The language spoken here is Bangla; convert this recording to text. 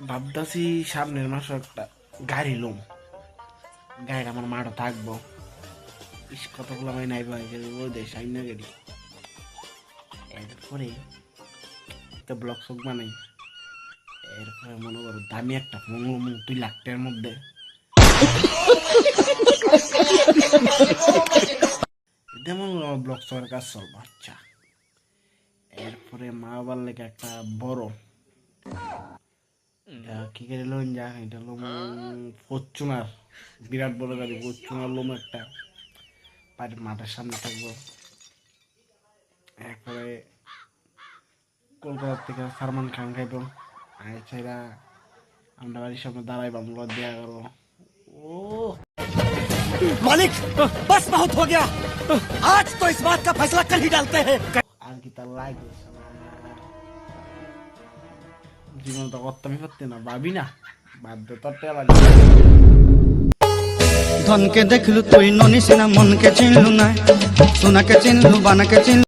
ভাবতাছি সামনের মাসে একটা গাড়ি লোম, গাড়িটা আমার মাঠও থাকবো। ইস কতগুলো আমি নাই ভাই ওই দেশ আইনা গাড়ি। এরপরে একটা ব্লক শক বানাই, এরপরে মনে করো দামি একটা ফোন 2 লাখ টাকার মধ্যে। যেমন ব্লক শকের কাজ চলবো। আচ্ছা, এরপরে মা বাবার লেগে একটা বড় কি গাড়ি লোন যা, এটা হলো ফরচুনার, বিরাট বড় গাড়ি ফরচুনার লোম একটা বাড়ির মাঠের সামনে থাকবো। এরপরে কলকাতা থেকে সালমান খান খাইব, এছাড়া আমরা বাড়ির সামনে দাঁড়াই বাংলা দেয়া করো। ও मालिक बस बहुत हो गया, आज तो इस बात का फैसला कल ही डालते हैं। আর কি তার লাগে, জীবন তো করতামই করতে না ভাবি না, বাধ্য তোরটা লাগে। ধনকে দেখলু তুই ননিস না, মনকে চিনলু না, সোনাকে চিনলু বানাকে চিনলু।